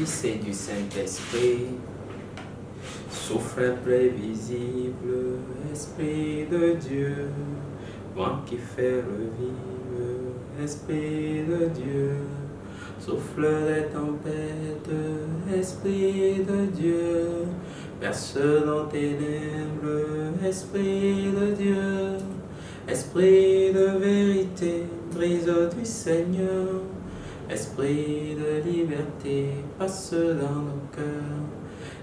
Fils et du Saint-Esprit. Souffle imprévisible, Esprit de Dieu, vent qui fait revivre, Esprit de Dieu. Souffle des tempêtes, Esprit de Dieu, perce nos ténèbres, Esprit de Dieu. Esprit de vérité, brise du Seigneur, Esprit de liberté, passe dans nos cœurs.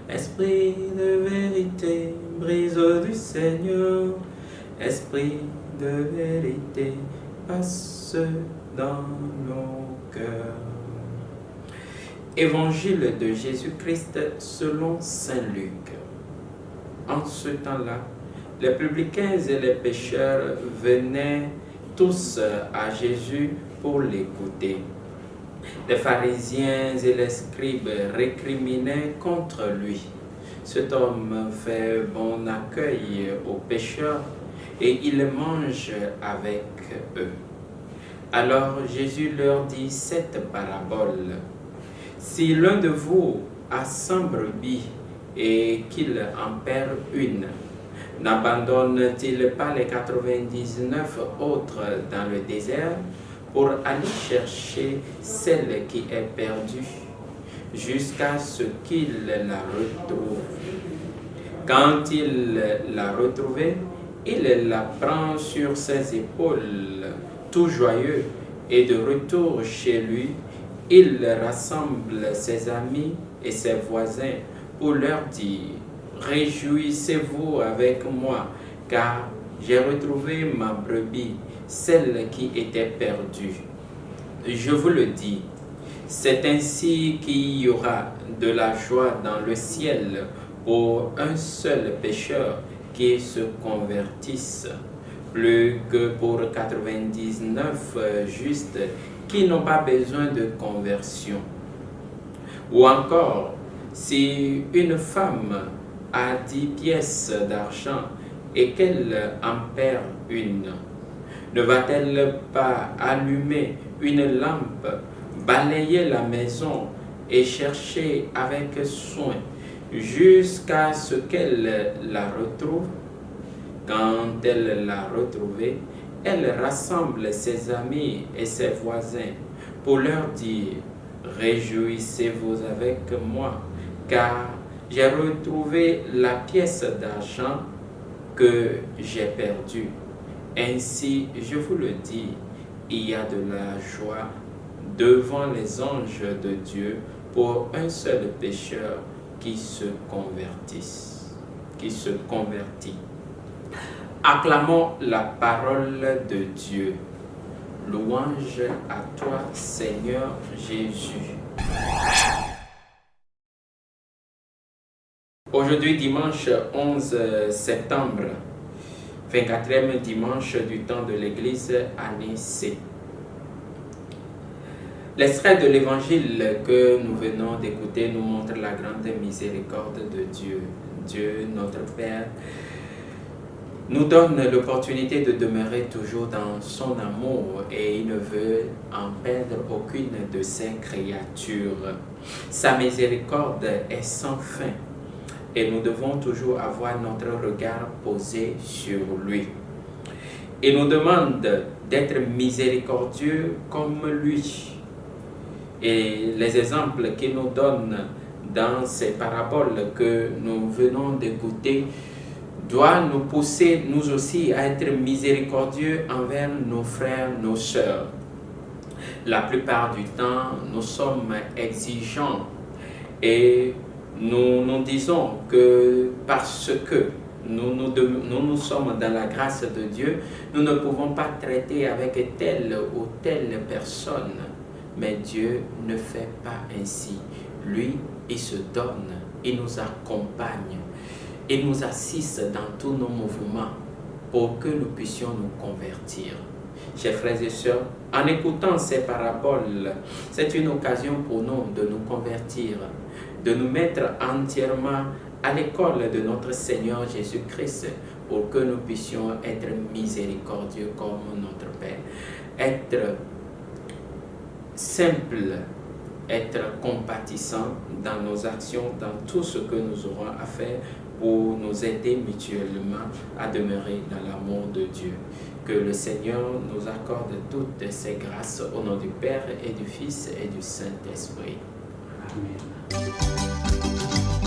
Esprit de vérité, brise du Seigneur, Esprit de vérité, passe dans nos cœurs. Évangile de Jésus-Christ selon Saint Luc. En ce temps-là, les publicains et les pécheurs venaient tous à Jésus pour l'écouter. Les pharisiens et les scribes récriminaient contre lui. Cet homme fait bon accueil aux pécheurs et il mange avec eux. Alors Jésus leur dit cette parabole. Si l'un de vous a 100 brebis et qu'il en perd une, n'abandonne-t-il pas les 99 autres dans le désert pour aller chercher celle qui est perdue jusqu'à ce qu'il la retrouve? Quand il l'a retrouvée, il la prend sur ses épaules, tout joyeux, et de retour chez lui, il rassemble ses amis et ses voisins pour leur dire: réjouissez-vous avec moi, car j'ai retrouvé ma brebis, celle qui était perdue. Je vous le dis, c'est ainsi qu'il y aura de la joie dans le ciel pour un seul pécheur qui se convertisse, plus que pour 99 justes qui n'ont pas besoin de conversion. Ou encore, si une femme a 10 pièces d'argent et qu'elle en perd une, ne va-t-elle pas allumer une lampe, balayer la maison et chercher avec soin jusqu'à ce qu'elle la retrouve? Quand elle l'a retrouvée, elle rassemble ses amis et ses voisins pour leur dire: réjouissez-vous avec moi, car j'ai retrouvé la pièce d'argent que j'ai perdue. Ainsi, je vous le dis, il y a de la joie devant les anges de Dieu pour un seul pécheur qui se convertit. Acclamons la parole de Dieu. Louange à toi, Seigneur Jésus. Aujourd'hui, dimanche 11 septembre, 24e dimanche du temps de l'Église, année C. L'extrait de l'Évangile que nous venons d'écouter nous montre la grande miséricorde de Dieu. Dieu, notre Père, nous donne l'opportunité de demeurer toujours dans son amour et il ne veut en perdre aucune de ses créatures. Sa miséricorde est sans fin et nous devons toujours avoir notre regard posé sur lui. Il nous demande d'être miséricordieux comme lui. Et les exemples qu'il nous donne dans ces paraboles que nous venons d'écouter doit nous pousser, nous aussi, à être miséricordieux envers nos frères, nos sœurs. La plupart du temps, nous sommes exigeants et nous disons que parce que nous sommes dans la grâce de Dieu, nous ne pouvons pas traiter avec telle ou telle personne. Mais Dieu ne fait pas ainsi. Lui, il se donne, il nous accompagne. Il nous assiste dans tous nos mouvements pour que nous puissions nous convertir. Chers frères et sœurs, en écoutant ces paraboles, c'est une occasion pour nous de nous convertir, de nous mettre entièrement à l'école de notre Seigneur Jésus-Christ pour que nous puissions être miséricordieux comme notre Père, être simple être compatissants dans nos actions, dans tout ce que nous aurons à faire pour nous aider mutuellement à demeurer dans l'amour de Dieu. Que le Seigneur nous accorde toutes ces grâces au nom du Père et du Fils et du Saint-Esprit. Amen.